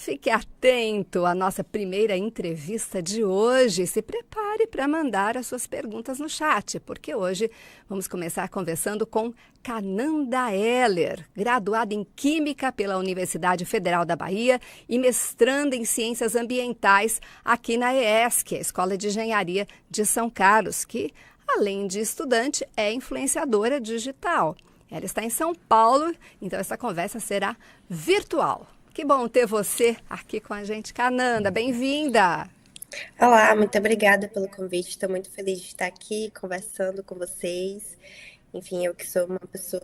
Fique atento à nossa primeira entrevista de hoje. Se prepare para mandar as suas perguntas no chat, porque hoje vamos começar conversando com Cananda Heller, graduada em Química pela Universidade Federal da Bahia e mestranda em Ciências Ambientais aqui na ESC, a Escola de Engenharia de São Carlos, que, além de estudante, é influenciadora digital. Ela está em São Paulo, então essa conversa será virtual. Que bom ter você aqui com a gente, Cananda. Bem-vinda! Olá, muito obrigada pelo convite. Estou muito feliz de estar aqui conversando com vocês. Enfim, eu que sou uma pessoa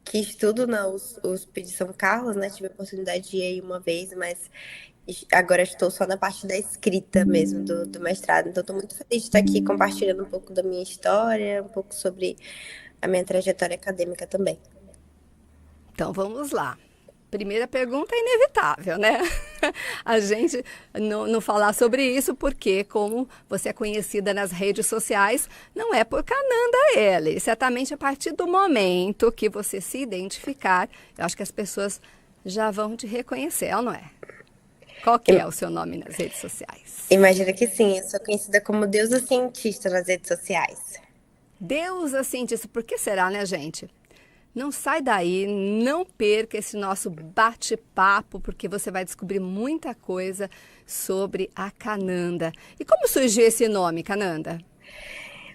que estudo na USP de São Carlos, né? Tive a oportunidade de ir aí uma vez, mas agora estou só na parte da escrita mesmo do mestrado. Então, estou muito feliz de estar aqui compartilhando um pouco da minha história, um pouco sobre a minha trajetória acadêmica também. Então vamos lá. Primeira pergunta é inevitável, né? A gente não falar sobre isso porque, como você é conhecida nas redes sociais, não é por Cananda Heller. Certamente a partir do momento que você se identificar, eu acho que as pessoas já vão te reconhecer, ou não é? Qual que é o seu nome nas redes sociais? Imagina que sim, eu sou conhecida como deusa cientista nas redes sociais. Deusa cientista, por que será, né, gente? Não sai daí, não perca esse nosso bate-papo, porque você vai descobrir muita coisa sobre a Cananda. E como surgiu esse nome, Cananda?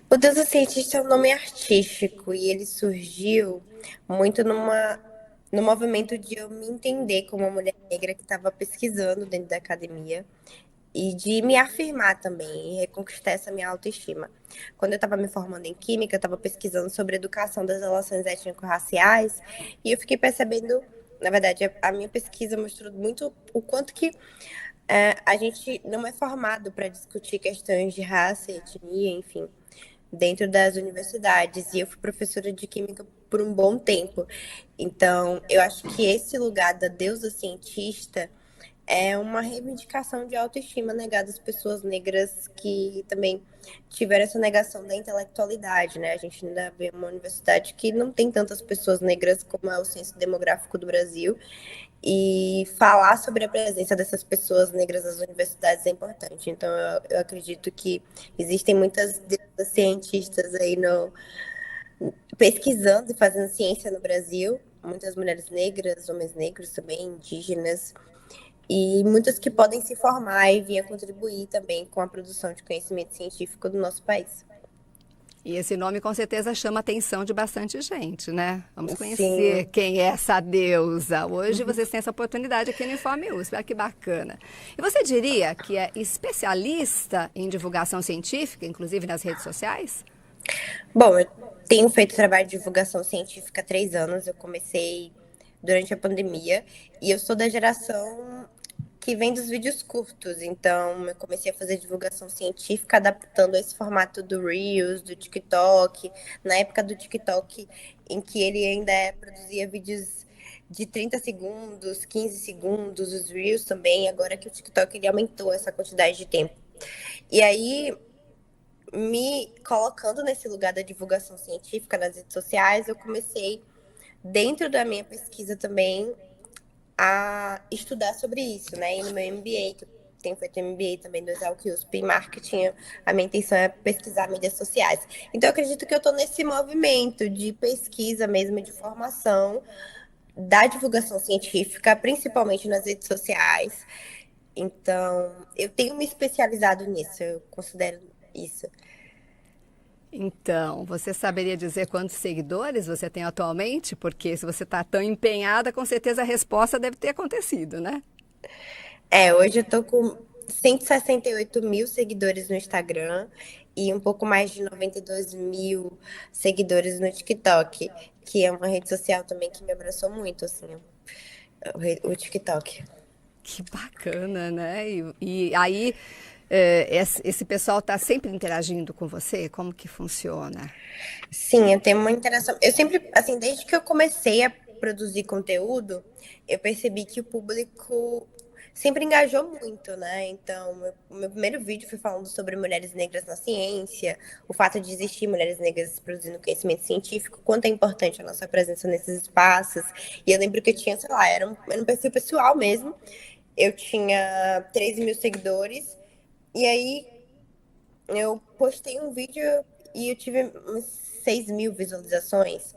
O Deusa Cientista é um nome artístico e ele surgiu muito no movimento de eu me entender como uma mulher negra que estava pesquisando dentro da academia e de me afirmar também e reconquistar essa minha autoestima. Quando eu estava me formando em Química, eu estava pesquisando sobre educação das relações étnico-raciais e eu fiquei percebendo, na verdade, a minha pesquisa mostrou muito o quanto que a gente não é formado para discutir questões de raça, etnia, enfim, dentro das universidades. E eu fui professora de Química por um bom tempo. Então, eu acho que esse lugar da deusa cientista é uma reivindicação de autoestima negada às pessoas negras que também tiveram essa negação da intelectualidade, né? A gente ainda vê uma universidade que não tem tantas pessoas negras como é o censo demográfico do Brasil. E falar sobre a presença dessas pessoas negras nas universidades é importante. Então, eu acredito que existem muitas cientistas aí no, pesquisando e fazendo ciência no Brasil, muitas mulheres negras, homens negros também, indígenas, e muitas que podem se formar e vir a contribuir também com a produção de conhecimento científico do nosso país. E esse nome com certeza chama a atenção de bastante gente, né? Vamos conhecer Sim. quem é essa deusa. Hoje vocês têm essa oportunidade aqui no Informe USP. Olha que bacana. E você diria que é especialista em divulgação científica, inclusive nas redes sociais? Bom, eu tenho feito trabalho de divulgação científica há 3 anos. Eu comecei durante a pandemia e eu sou da geração que vem dos vídeos curtos. Então, eu comecei a fazer divulgação científica adaptando esse formato do Reels, do TikTok. Na época do TikTok, em que ele ainda produzia vídeos de 30 segundos, 15 segundos, os Reels também. Agora que o TikTok ele aumentou essa quantidade de tempo. E aí, me colocando nesse lugar da divulgação científica nas redes sociais, eu comecei, dentro da minha pesquisa também, a estudar sobre isso, né? E no meu MBA, que eu tenho feito MBA também do Exalc USP em marketing, a minha intenção é pesquisar mídias sociais. Então, eu acredito que eu estou nesse movimento de pesquisa mesmo, de formação da divulgação científica, principalmente nas redes sociais. Então, eu tenho me especializado nisso, eu considero isso. Então, você saberia dizer quantos seguidores você tem atualmente? Porque se você está tão empenhada, com certeza a resposta deve ter acontecido, né? Hoje eu tô com 168 mil seguidores no Instagram e um pouco mais de 92 mil seguidores no TikTok, que é uma rede social também que me abraçou muito, assim, o TikTok. Que bacana, né? E aí, esse pessoal está sempre interagindo com você? Como que funciona? Sim, eu tenho uma interação. Eu sempre, assim, desde que eu comecei a produzir conteúdo, eu percebi que o público sempre engajou muito, né? Então, o meu primeiro vídeo foi falando sobre mulheres negras na ciência, o fato de existir mulheres negras produzindo conhecimento científico, quanto é importante a nossa presença nesses espaços. E eu lembro que eu tinha, sei lá, era um perfil pessoal mesmo. eu tinha 13 mil seguidores, e aí eu postei um vídeo e eu tive umas 6 mil visualizações.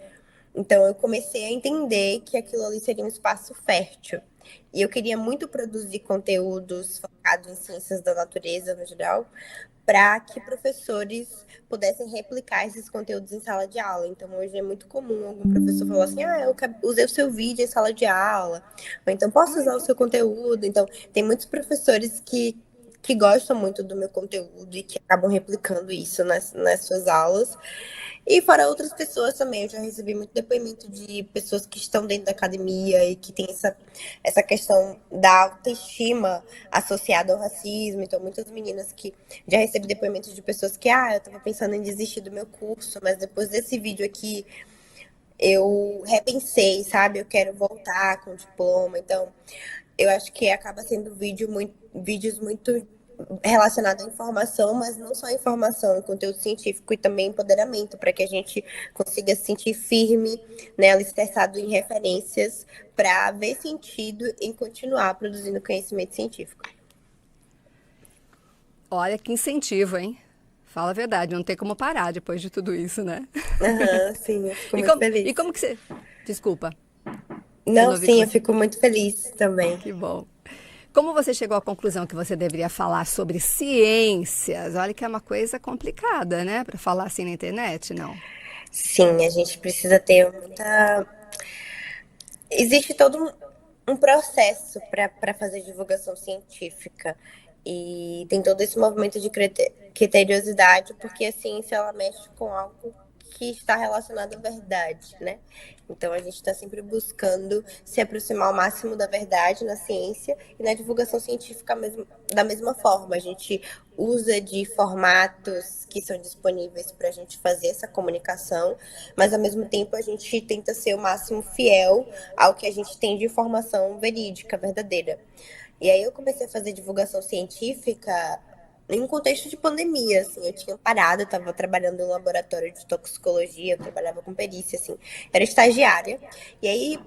Então eu comecei a entender que aquilo ali seria um espaço fértil. E eu queria muito produzir conteúdos focados em ciências da natureza no geral, para que professores pudessem replicar esses conteúdos em sala de aula. Então, hoje é muito comum algum professor falar assim: ah, eu usei o seu vídeo em sala de aula, ou então posso usar o seu conteúdo. Então, tem muitos professores que gostam muito do meu conteúdo e que acabam replicando isso nas suas aulas. E fora outras pessoas também, eu já recebi muito depoimento de pessoas que estão dentro da academia e que tem essa questão da autoestima associada ao racismo. Então, muitas meninas que já recebi depoimentos de pessoas que, eu tava pensando em desistir do meu curso, mas depois desse vídeo aqui eu repensei, sabe? Eu quero voltar com o diploma. Então, eu acho que acaba sendo vídeos muito relacionados à informação, mas não só informação, conteúdo científico e também empoderamento, para que a gente consiga se sentir firme, né, alicerçado em referências, para ver sentido em continuar produzindo conhecimento científico. Olha que incentivo, hein? Fala a verdade, não tem como parar depois de tudo isso, né? Sim, eu fico E muito como, feliz. e como que você... Desculpa, eu Não, não vi que sim, eu você... fico muito feliz também. Que bom. Como você chegou à conclusão que você deveria falar sobre ciências? Olha que é uma coisa complicada, né? Para falar assim na internet, não? Sim, a gente precisa ter muita. Existe todo um processo para fazer divulgação científica. E tem todo esse movimento de criteriosidade, porque a ciência ela mexe com algo que está relacionado à verdade, né? Então a gente está sempre buscando se aproximar ao máximo da verdade na ciência e na divulgação científica mesmo, da mesma forma. A gente usa de formatos que são disponíveis para a gente fazer essa comunicação, mas ao mesmo tempo a gente tenta ser o máximo fiel ao que a gente tem de informação verídica, verdadeira. E aí eu comecei a fazer divulgação científica em um contexto de pandemia, assim, eu tinha parado, eu estava trabalhando em um laboratório de toxicologia, eu trabalhava com perícia, assim, era estagiária, e aí,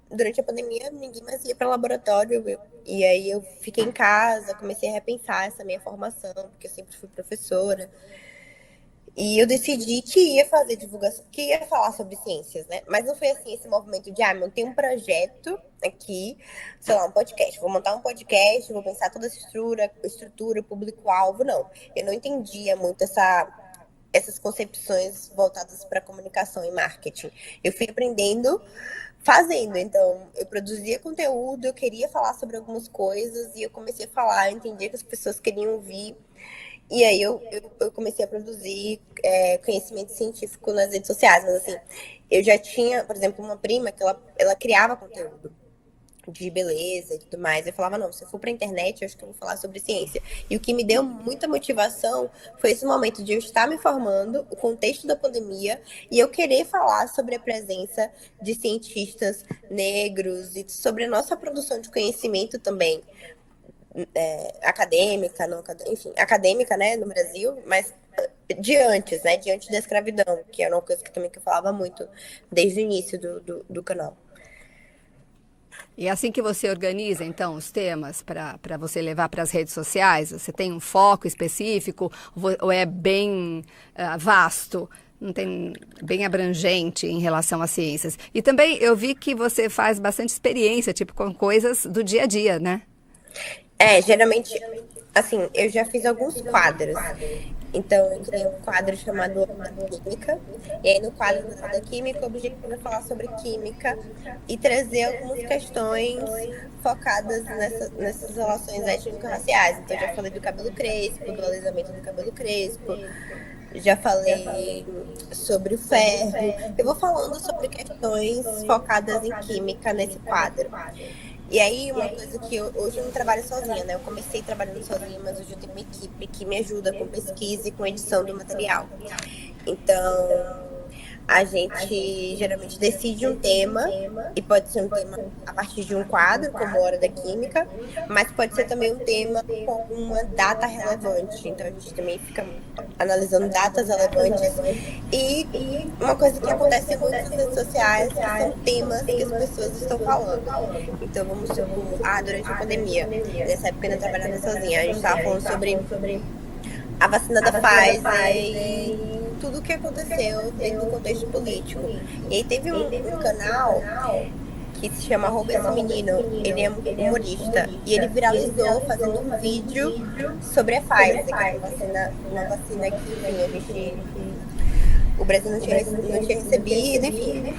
durante a pandemia, ninguém mais ia para o laboratório, e aí eu fiquei em casa, comecei a repensar essa minha formação, porque eu sempre fui professora, e eu decidi que ia fazer divulgação, que ia falar sobre ciências, né? Mas não foi assim esse movimento de, montei um projeto aqui, sei lá, um podcast. Vou montar um podcast, vou pensar toda essa estrutura, público-alvo, não. Eu não entendia muito essas concepções voltadas para comunicação e marketing. Eu fui aprendendo fazendo, então eu produzia conteúdo, eu queria falar sobre algumas coisas e eu comecei a falar, eu entendia que as pessoas queriam ouvir. E aí eu comecei a produzir conhecimento científico nas redes sociais, mas assim, eu já tinha, por exemplo, uma prima que ela criava conteúdo de beleza e tudo mais. Eu falava, não, se eu for pra internet, eu acho que eu vou falar sobre ciência. E o que me deu muita motivação foi esse momento de eu estar me formando, o contexto da pandemia, e eu querer falar sobre a presença de cientistas negros e sobre a nossa produção de conhecimento também. Acadêmica, não, enfim, acadêmica, né, no Brasil, mas de antes, né, diante da escravidão, que era uma coisa que também que eu falava muito desde o início do canal. E é assim que você organiza, então, os temas para você levar para as redes sociais? Você tem um foco específico ou é bem vasto? Não tem bem abrangente em relação às ciências? E também eu vi que você faz bastante experiência, tipo, com coisas do dia a dia, né? Geralmente, assim, eu já fiz alguns quadros. Então, eu criei um quadro chamado Hora da Química. E aí, no quadro da Hora da Química, o objetivo é falar sobre química e trazer algumas questões focadas nessas relações étnico-raciais. Então, já falei do cabelo crespo, do alisamento do cabelo crespo. Já falei sobre o ferro. Eu vou falando sobre questões focadas em química nesse quadro. E aí, uma coisa que hoje eu não trabalho sozinha, né? Eu comecei trabalhando sozinha, mas hoje eu tenho uma equipe que me ajuda com pesquisa e com edição do material. Então, A gente geralmente decide um tema, e pode ser um tema a partir de um quadro, como Hora da Química, mas pode ser também um tema com uma data relevante. Então a gente também fica analisando datas relevantes. E uma coisa que acontece muito nas redes sociais são temas que as pessoas estão falando. Então vamos supor, durante a pandemia, nessa época eu ainda trabalhava sozinha, a gente estava falando sobre a vacina da Pfizer e tudo o que aconteceu dentro do contexto político. E aí teve um canal que se chama Arroba Esse Menino, ele é humorista, e ele viralizou fazendo um vídeo sobre a Pfizer, que é uma vacina que, enfim, o Brasil não tinha recebido, enfim.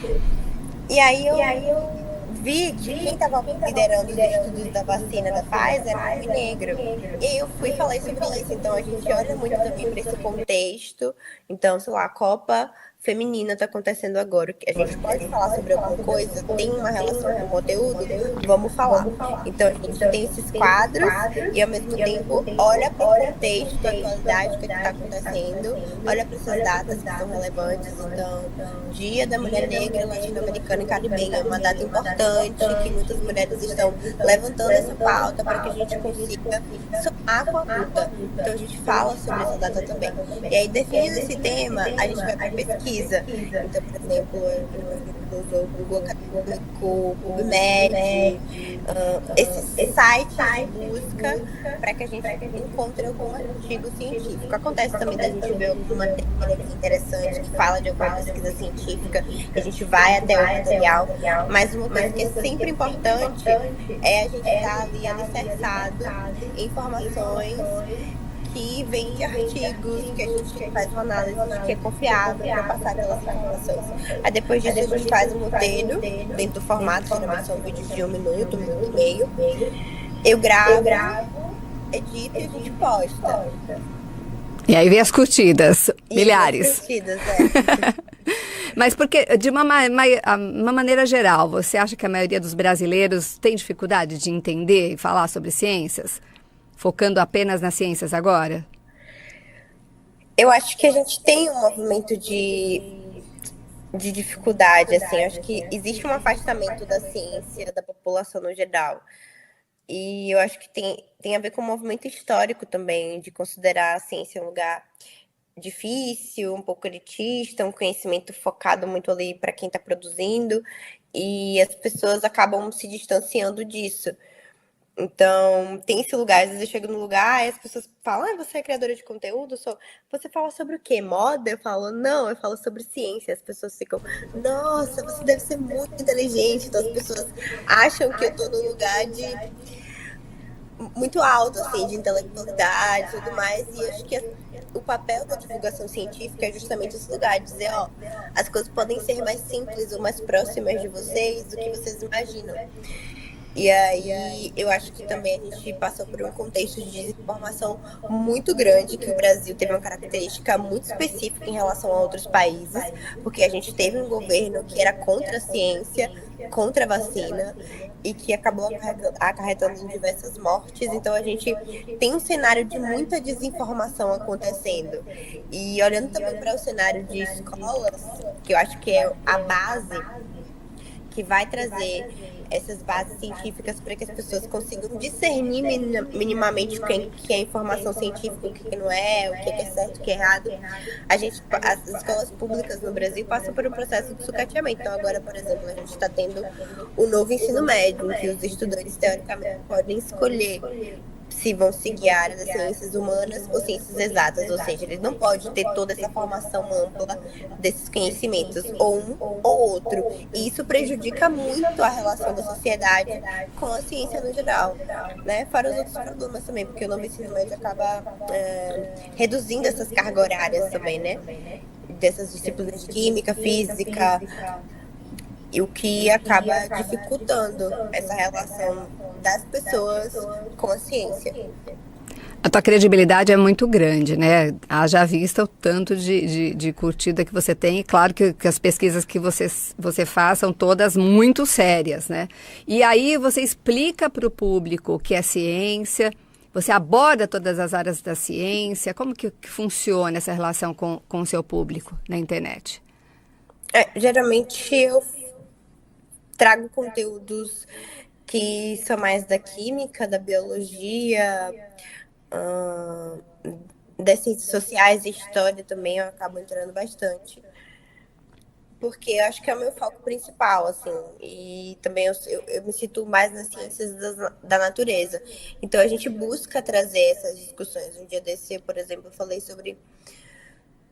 E aí eu vi que quem estava liderando os estudos da vacina da Pfizer era um homem negro. E aí eu fui e falei sobre isso. Então a gente olha muito também para esse contexto. Então, sei lá, a Copa Feminina está acontecendo agora. A gente pode falar sobre alguma coisa, tem uma relação com o conteúdo, vamos falar. Então a gente tem esses quadros e ao mesmo tempo olha para o contexto, a atualidade que está acontecendo, olha para essas datas que são relevantes. Então, Dia da Mulher Negra Latino-Americana e Caribenha é uma data importante que muitas mulheres estão levantando essa pauta para que a gente consiga somar com a luta. Então a gente fala sobre essa data também. E aí, definindo esse tema, a gente vai para pesquisa. Então, por exemplo, eu uso o Google Acadêmico, o PubMed, esses sites de busca para que a gente encontre algum artigo científico. Acontece também da gente ver alguma matéria interessante que fala de alguma pesquisa científica, a gente vai até o material, mas uma coisa que é sempre importante é a gente estar ali alicerçado em informações que vem de artigos, que a gente faz uma análise que é confiável para passar aquelas informações. Aí depois disso a gente faz um roteiro dentro do formato, geralmente são vídeos de 1 minuto, 1 minuto e meio. Eu gravo, edito e a gente posta. E aí vem as curtidas, milhares. As curtidas, Mas porque, de uma maneira geral, você acha que a maioria dos brasileiros tem dificuldade de entender e falar sobre ciências? Focando apenas nas ciências agora? Eu acho que a gente tem um movimento de dificuldade, assim. Acho que existe um afastamento da ciência, da população no geral. E eu acho que tem a ver com um movimento histórico também, de considerar a ciência um lugar difícil, um pouco elitista, um conhecimento focado muito ali para quem está produzindo. E as pessoas acabam se distanciando disso. Então, tem esse lugar, às vezes eu chego no lugar e as pessoas falam, você é criadora de conteúdo? Você fala sobre o quê? Moda? Eu falo, não, eu falo sobre ciência. As pessoas ficam, nossa, você deve ser muito inteligente. Então as pessoas acham que eu tô num lugar muito alto, assim, de intelectualidade e tudo mais. E acho que o papel da divulgação científica é justamente esse lugar, dizer, as coisas podem ser mais simples ou mais próximas de vocês do que vocês imaginam. E aí, eu acho que também a gente passou por um contexto de desinformação muito grande, que o Brasil teve uma característica muito específica em relação a outros países, porque a gente teve um governo que era contra a ciência, contra a vacina, e que acabou acarretando em diversas mortes. Então, a gente tem um cenário de muita desinformação acontecendo. E olhando também para o cenário de escolas, que eu acho que é a base que vai trazer essas bases científicas para que as pessoas consigam discernir minimamente o que é informação científica, o que não é, o que é certo, o que é errado. As escolas públicas no Brasil passam por um processo de sucateamento. Então agora, por exemplo, a gente está tendo o novo ensino médio, em que os estudantes, teoricamente, podem escolher se vão seguir a área das ciências humanas ou ciências exatas, ou seja, eles não podem ter toda essa formação ampla desses conhecimentos, ou um ou outro. E isso prejudica muito a relação da sociedade com a ciência no geral, né? Fora os outros problemas também, porque o novo ensino médio acaba reduzindo essas cargas horárias também, né? Dessas disciplinas de química, física, e o que acaba dificultando essa relação das pessoas com a ciência. A tua credibilidade é muito grande, né? Haja vista o tanto de curtida que você tem. E claro que as pesquisas que você faz são todas muito sérias, né? E aí você explica para o público o que é ciência, você aborda todas as áreas da ciência. Como que funciona essa relação com o seu público na internet? Geralmente eu trago conteúdos que são mais da química, da biologia, ahn, das ciências sociais e história também eu acabo entrando bastante. Porque eu acho que é o meu foco principal, assim, e também eu me sinto mais nas ciências da natureza. Então a gente busca trazer essas discussões. Um dia desse, por exemplo, eu falei sobre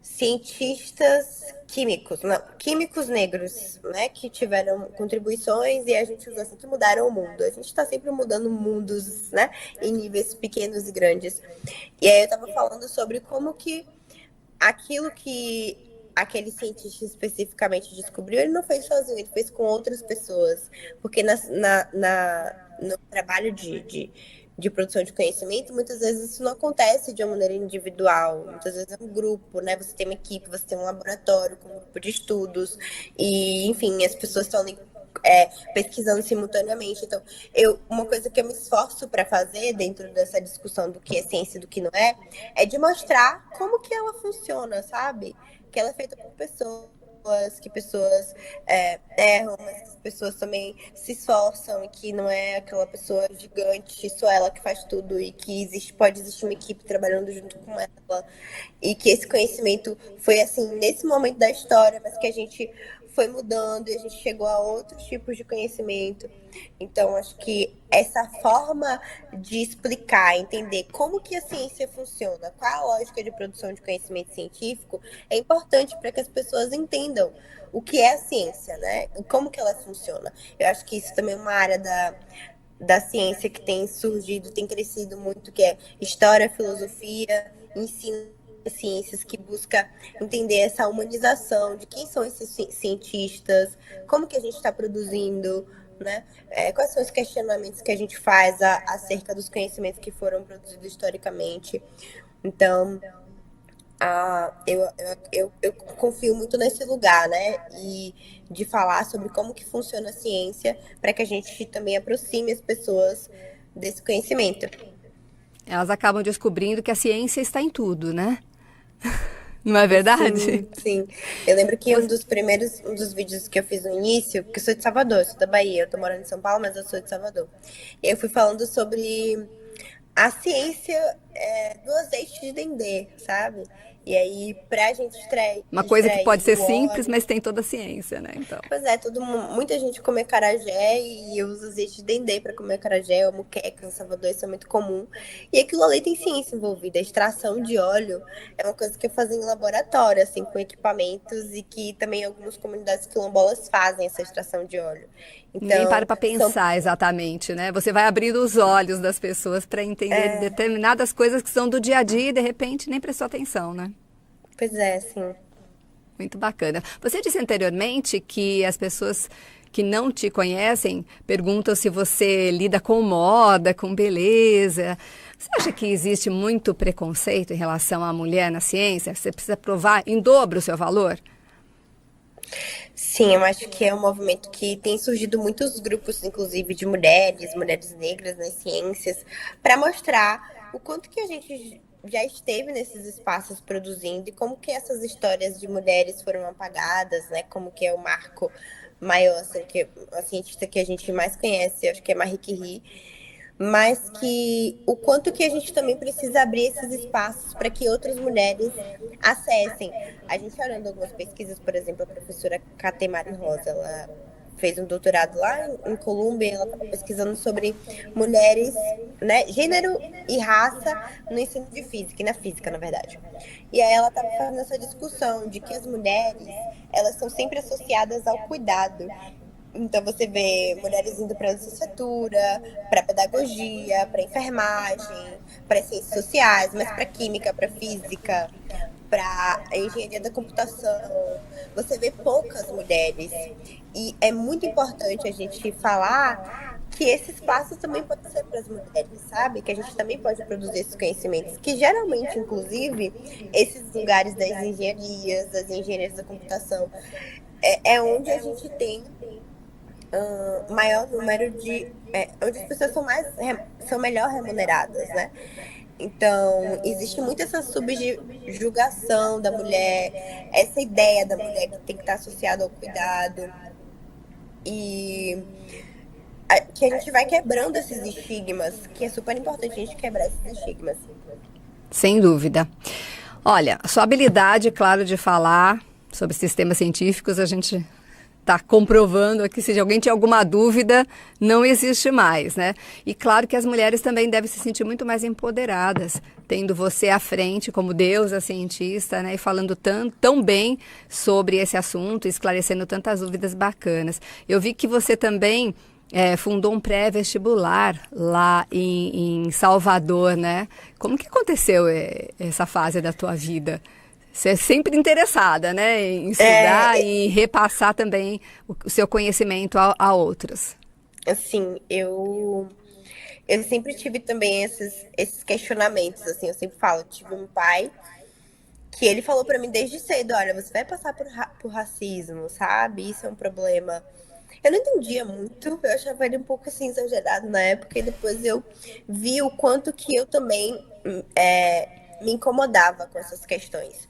cientistas químicos, não, químicos negros, né, que tiveram contribuições e a gente usa assim que mudaram o mundo. A gente está sempre mudando mundos, né, em níveis pequenos e grandes. E aí eu estava falando sobre como que aquilo que aquele cientista especificamente descobriu, ele não fez sozinho, ele fez com outras pessoas. Porque no trabalho de produção de conhecimento, muitas vezes isso não acontece de uma maneira individual. Muitas vezes é um grupo, né? Você tem uma equipe, você tem um laboratório com um grupo de estudos. E, enfim, as pessoas estão ali pesquisando simultaneamente. Então, uma coisa que eu me esforço para fazer dentro dessa discussão do que é ciência e do que não é de mostrar como que ela funciona, sabe? Que ela é feita por pessoas, que pessoas erram, mas que as pessoas também se esforçam e que não é aquela pessoa gigante, só ela que faz tudo e que pode existir uma equipe trabalhando junto com ela e que esse conhecimento foi assim nesse momento da história, mas que a gente foi mudando e a gente chegou a outros tipos de conhecimento. Então, acho que essa forma de explicar, entender como que a ciência funciona, qual a lógica de produção de conhecimento científico, é importante para que as pessoas entendam o que é a ciência, né? E como que ela funciona. Eu acho que isso também é uma área da ciência que tem surgido, tem crescido muito, que é história, filosofia, ensino ciências que busca entender essa humanização de quem são esses cientistas, como que a gente está produzindo, né? Quais são os questionamentos que a gente faz acerca dos conhecimentos que foram produzidos historicamente. Então, eu confio muito nesse lugar, né? E de falar sobre como que funciona a ciência para que a gente também aproxime as pessoas desse conhecimento. Elas acabam descobrindo que a ciência está em tudo, né? Não é verdade? Sim, sim. Eu lembro que Você- um dos vídeos que eu fiz no início, porque eu sou de Salvador, eu sou da Bahia, eu tô morando em São Paulo, mas eu sou de Salvador. E eu fui falando sobre a ciência do azeite de dendê, sabe? E aí, pra gente Uma coisa que extrair pode ser o simples, óleo. mas tem toda a ciência, né? Então. Pois é, muita gente come acarajé e usa azeite de dendê para comer acarajé ou muqueca em Salvador, isso é muito comum. E aquilo ali tem ciência envolvida. A extração de óleo é uma coisa que eu fazia em laboratório, assim, com equipamentos e que também algumas comunidades quilombolas fazem essa extração de óleo. Ninguém Então, para são. pensar exatamente, né? Você vai abrindo os olhos das pessoas para entender determinadas coisas que são do dia a dia e de repente nem prestou atenção, né? Pois é, assim. Muito bacana. Você disse anteriormente que as pessoas que não te conhecem perguntam se você lida com moda, com beleza. Você acha que existe muito preconceito em relação à mulher na ciência? Você precisa provar em dobro o seu valor? Sim, eu acho que é um movimento que tem surgido muitos grupos, inclusive de mulheres, mulheres negras nas ciências, para mostrar o quanto que a gente já esteve nesses espaços produzindo e como que essas histórias de mulheres foram apagadas, né? Como que é o marco maior, assim, que a cientista que a gente mais conhece, acho que é Marie Curie, mas que o quanto que a gente também precisa abrir esses espaços para que outras mulheres acessem. A gente olhando algumas pesquisas, por exemplo, a professora Katemari Rosa, ela fez um doutorado lá em Colômbia, ela estava pesquisando sobre mulheres, né, gênero e raça no ensino de física, e na física, na verdade. E aí ela estava fazendo essa discussão de que as mulheres, elas são sempre associadas ao cuidado. Então você vê mulheres indo para a licenciatura, para pedagogia, para enfermagem, para ciências sociais, mas para química, para física, para engenharia da computação. Você vê poucas mulheres. E é muito importante a gente falar que esse espaço também pode ser para as mulheres, sabe? Que a gente também pode produzir esses conhecimentos. Que geralmente, inclusive, esses lugares das engenharias da computação, é onde a gente tem maior número de. Onde as pessoas são melhor remuneradas, né? Então, existe muito essa subjugação da mulher, essa ideia da mulher que tem que estar associada ao cuidado, e que a gente vai quebrando esses estigmas, que é super importante a gente quebrar esses estigmas. Sem dúvida. Olha, a sua habilidade, claro, de falar sobre sistemas científicos, a gente está comprovando aqui, se alguém tinha alguma dúvida, não existe mais, né? E claro que as mulheres também devem se sentir muito mais empoderadas, tendo você à frente como deusa cientista, né? E falando tão bem sobre esse assunto, esclarecendo tantas dúvidas bacanas. Eu vi que você também fundou um pré-vestibular lá em Salvador, né? Como que aconteceu essa fase da tua vida? Você é sempre interessada, né, em estudar e repassar também o seu conhecimento a outros. Assim, eu sempre tive também esses questionamentos, assim, eu sempre falo, tive um pai que ele falou pra mim desde cedo, olha, você vai passar por racismo, sabe? Isso é um problema. Eu não entendia muito, eu achava ele um pouco assim exagerado na época, e depois eu vi o quanto que eu também me incomodava com essas questões.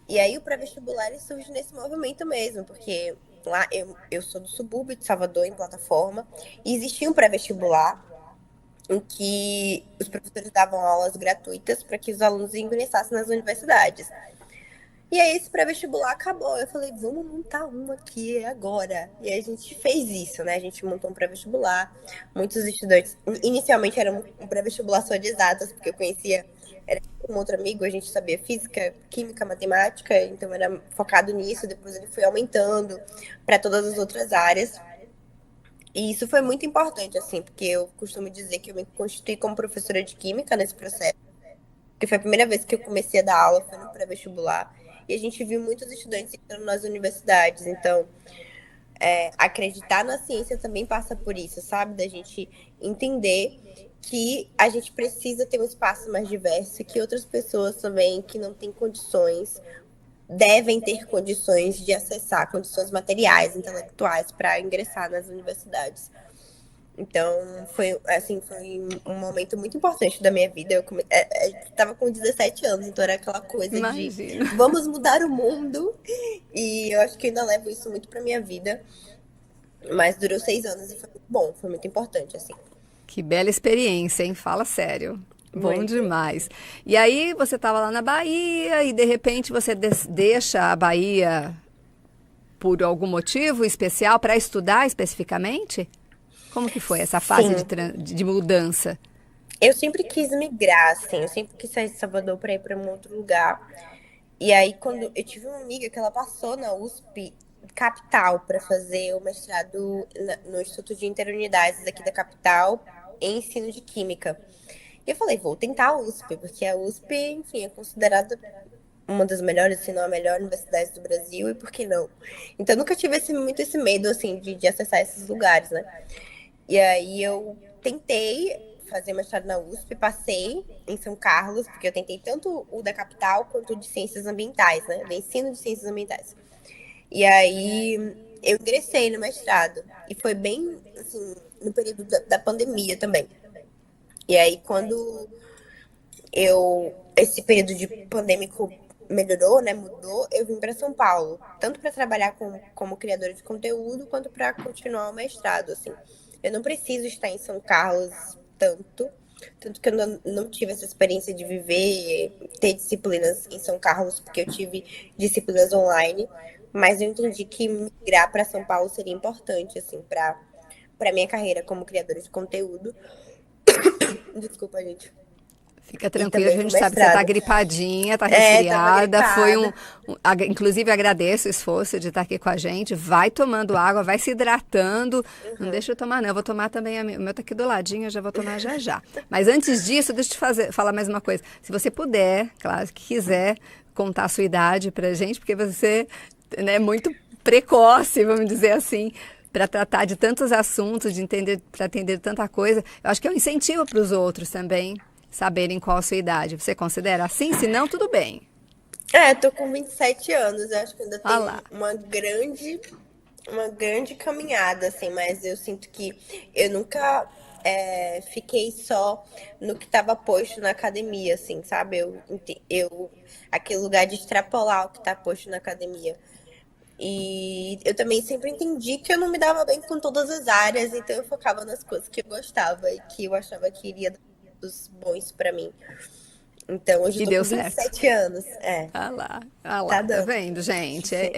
E aí o pré-vestibular ele surge nesse movimento mesmo, porque lá eu sou do subúrbio de Salvador, em Plataforma, e existia um pré-vestibular em que os professores davam aulas gratuitas para que os alunos ingressassem nas universidades. E aí esse pré-vestibular acabou. Eu falei, vamos montar um aqui agora. E aí a gente fez isso, né? A gente montou um pré-vestibular. Muitos estudantes. Inicialmente era um pré-vestibular só de exatas, porque eu conhecia. Era um outro amigo, a gente sabia física, química, matemática, então era focado nisso. Depois ele foi aumentando para todas as outras áreas. E isso foi muito importante, assim, porque eu costumo dizer que eu me constituí como professora de química nesse processo, que foi a primeira vez que eu comecei a dar aula, foi no pré-vestibular. E a gente viu muitos estudantes entrando nas universidades. Então, acreditar na ciência também passa por isso, sabe? Da gente entender que a gente precisa ter um espaço mais diverso, que outras pessoas também que não têm condições devem ter condições de acessar condições materiais, intelectuais para ingressar nas universidades. Então, foi um momento muito importante da minha vida. Eu estava com 17 anos, então era aquela coisa de Imagino. vamos mudar o mundo. E eu acho que eu ainda levo isso muito para minha vida. Mas durou 6 anos e foi muito bom, foi muito importante, assim. Que bela experiência, hein? Fala sério. Bom Muito. demais. E aí você estava lá na Bahia e de repente você deixa a Bahia por algum motivo especial para estudar especificamente? Como que foi essa fase Sim, de mudança? eu sempre quis migrar, assim, eu sempre quis sair de Salvador para ir para um outro lugar. E aí, quando eu tive uma amiga que ela passou na USP capital para fazer o mestrado no Instituto de Interunidades aqui da capital em ensino de química. E eu falei, vou tentar a USP, porque a USP, enfim, é considerada uma das melhores, se não a melhor universidade do Brasil, e por que não? Então, eu nunca tive muito esse medo, assim, de acessar esses lugares, né? E aí, eu tentei fazer mestrado na USP, passei em São Carlos, porque eu tentei tanto o da capital quanto o de ciências ambientais, né? De ensino de ciências ambientais. E aí, eu ingressei no mestrado. E foi bem, assim, no período da pandemia também. E aí, quando esse período de pandêmico melhorou, né, mudou, eu vim para São Paulo, tanto para trabalhar como criadora de conteúdo, quanto para continuar o mestrado, assim. Eu não preciso estar em São Carlos tanto que eu não tive essa experiência de viver, ter disciplinas em São Carlos, porque eu tive disciplinas online, mas eu entendi que migrar para São Paulo seria importante, assim, para minha carreira como criadora de conteúdo. Desculpa, gente. Fica E tranquila, a também no gente sabe que você está mestrado. gripadinha, está Tava resfriada. gripada. Inclusive, agradeço o esforço de estar aqui com a gente. Vai tomando água, vai se hidratando. Não deixa eu tomar, não. Eu vou tomar também. O meu está aqui do ladinho, eu já vou tomar já já. Mas antes disso, deixa eu falar mais uma coisa. Se você puder, claro, que quiser, contar a sua idade para a gente, porque você é, né, muito precoce, vamos dizer assim, para tratar de tantos assuntos, para entender tanta coisa. Eu acho que é um incentivo para os outros também saberem qual a sua idade. Você considera assim? Se não, tudo bem. Tô com 27 anos. Eu acho que ainda Olha tem lá. uma grande caminhada, assim, mas eu sinto que eu nunca fiquei só no que estava posto na academia, assim, sabe? Aquele lugar de extrapolar o que está posto na academia. E eu também sempre entendi que eu não me dava bem com todas as áreas, então eu focava nas coisas que eu gostava e que eu achava que iria dar os bons pra mim. Então hoje eu E tô deu com vinte e certo. sete anos. Ah Tá lá, tá dando. vendo, gente? Sim.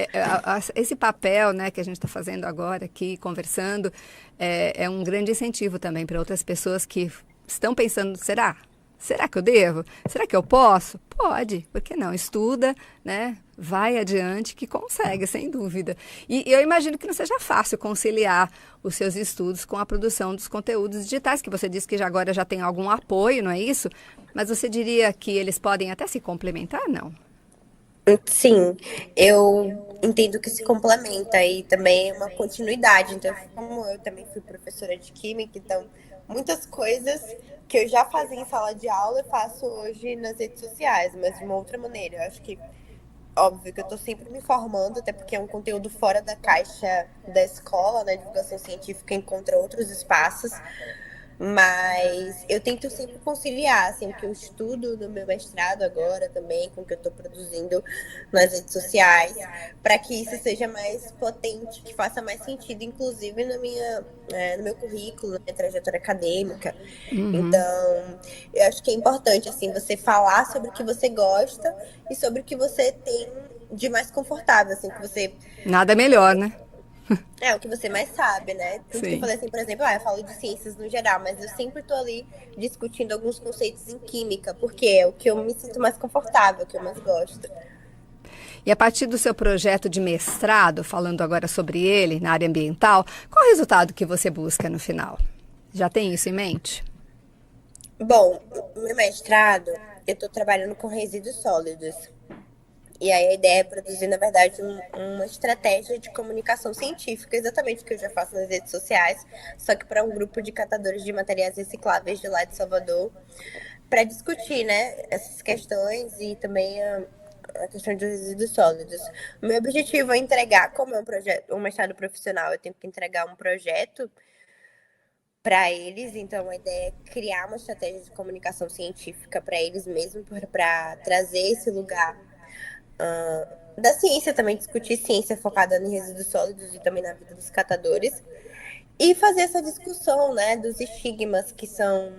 Esse papel, né, que a gente está fazendo agora aqui, conversando, é um grande incentivo também para outras pessoas que estão pensando, será? Será que eu devo? Será que eu posso? Pode, por que não? Estuda, né? Vai adiante que consegue, sem dúvida. E eu imagino que não seja fácil conciliar os seus estudos com a produção dos conteúdos digitais, que você disse que já agora já tem algum apoio, não é isso? Mas você diria que eles podem até se complementar? Não. Sim, eu entendo que se complementa e também é uma continuidade. Então, como eu também fui professora de química, então muitas coisas que eu já fazia em sala de aula eu faço hoje nas redes sociais, mas de uma outra maneira. Eu acho que, óbvio, que eu estou sempre me formando, até porque é um conteúdo fora da caixa da escola, né? Divulgação científica encontra outros espaços. Mas eu tento sempre conciliar, assim, o que eu estudo no meu mestrado agora também, com o que eu estou produzindo nas redes sociais, para que isso seja mais potente, que faça mais sentido, inclusive no meu currículo, na minha trajetória acadêmica. Então, eu acho que é importante, assim, você falar sobre o que você gosta e sobre o que você tem de mais confortável, assim, que você Nada melhor, né? é o que você mais sabe, né? Tanto que eu Sim. falei assim, por exemplo, eu falo de ciências no geral, mas eu sempre tô ali discutindo alguns conceitos em química, porque é o que eu me sinto mais confortável, o que eu mais gosto. E a partir do seu projeto de mestrado, falando agora sobre ele na área ambiental, qual o resultado que você busca no final? Já tem isso em mente? Bom, o meu mestrado, eu tô trabalhando com resíduos sólidos. E aí a ideia é produzir, na verdade, uma estratégia de comunicação científica, exatamente o que eu já faço nas redes sociais, só que para um grupo de catadores de materiais recicláveis de lá de Salvador, para discutir, né, essas questões e também a questão dos resíduos sólidos. O meu objetivo é entregar, como é um projeto, um mestrado profissional, eu tenho que entregar um projeto para eles, então a ideia é criar uma estratégia de comunicação científica para eles mesmos, para trazer esse lugar da ciência também, discutir ciência focada em resíduos sólidos e também na vida dos catadores. E fazer essa discussão, né, dos estigmas que são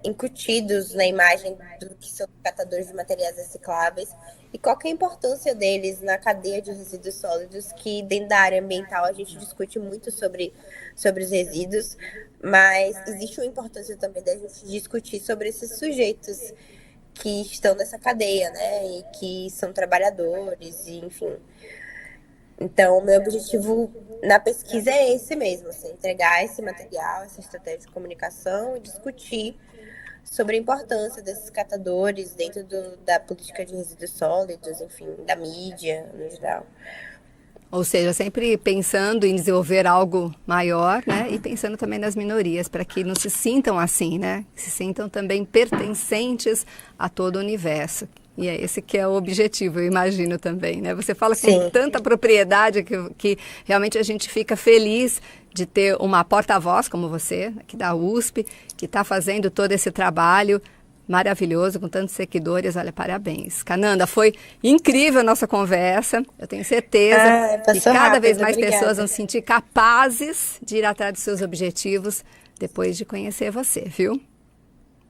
incutidos na imagem do que são catadores de materiais recicláveis e qual que é a importância deles na cadeia de resíduos sólidos, que dentro da área ambiental a gente discute muito sobre os resíduos, mas existe uma importância também da gente discutir sobre esses sujeitos que estão nessa cadeia, né, e que são trabalhadores, e enfim. Então, o meu objetivo na pesquisa é esse mesmo, assim, entregar esse material, essa estratégia de comunicação e discutir sobre a importância desses catadores dentro da política de resíduos sólidos, enfim, da mídia no geral. Ou seja, sempre pensando em desenvolver algo maior, né? E pensando também nas minorias, para que não se sintam assim, né? Que se sintam também pertencentes a todo o universo. E é esse que é o objetivo, eu imagino também, né? Você fala com Sim, tanta propriedade que realmente a gente fica feliz de ter uma porta-voz como você, aqui da USP, que está fazendo todo esse trabalho maravilhoso, com tantos seguidores. Olha, parabéns. Cananda, foi incrível a nossa conversa. Eu tenho certeza que passou cada vez rápido, mais pessoas obrigada. vão se sentir capazes de ir atrás dos seus objetivos depois de conhecer você, viu?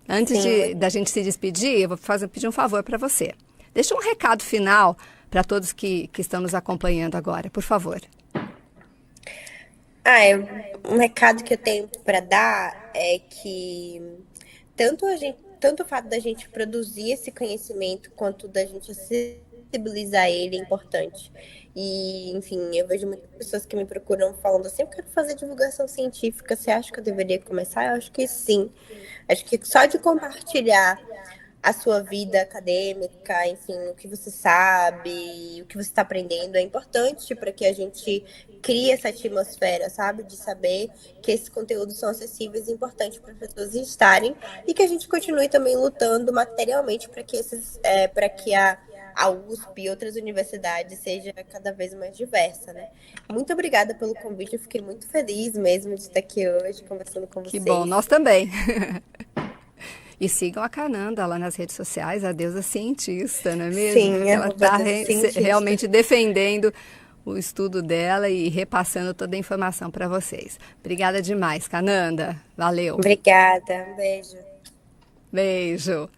Antes Sim, da gente se despedir, eu vou pedir um favor para você. Deixa um recado final para todos que estão nos acompanhando agora, por favor. um recado que eu tenho para dar é que tanto o fato da gente produzir esse conhecimento quanto da gente acessibilizar ele é importante. E, enfim, eu vejo muitas pessoas que me procuram falando assim, eu quero fazer divulgação científica, você acha que eu deveria começar? Eu acho que sim. Acho que só de compartilhar a sua vida acadêmica, enfim, o que você sabe, o que você está aprendendo é importante para que a gente crie essa atmosfera, sabe? De saber que esses conteúdos são acessíveis e importantes para as pessoas estarem e que a gente continue também lutando materialmente para que a USP e outras universidades seja cada vez mais diversa, né? Muito obrigada pelo convite, eu fiquei muito feliz mesmo de estar aqui hoje conversando com Que bom, vocês. nós também. E sigam a Cananda lá nas redes sociais, a deusa cientista, não é mesmo? Sim, Porque ela está cientista. realmente defendendo o estudo dela e repassando toda a informação para vocês. Obrigada demais, Cananda. Valeu. Obrigada, um beijo. Beijo.